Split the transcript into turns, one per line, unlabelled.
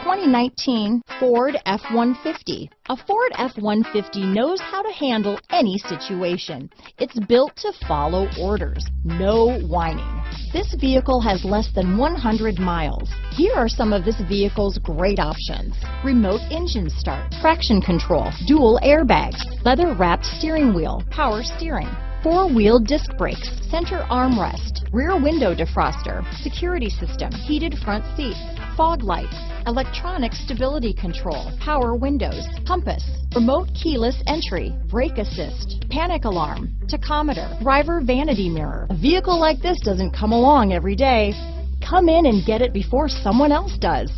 2019 Ford F-150. A Ford F-150 knows how to handle any situation. It's built to follow orders, no whining. This vehicle has less than 100 miles. Here are some of this vehicle's great options: remote engine start, traction control, dual airbags, leather-wrapped steering wheel, power steering, four-wheel disc brakes, center armrest, rear window defroster, security system, heated front seats, fog lights, electronic stability control, power windows, compass, remote keyless entry, brake assist, panic alarm, tachometer, driver vanity mirror. A vehicle like this doesn't come along every day. Come in and get it before someone else does.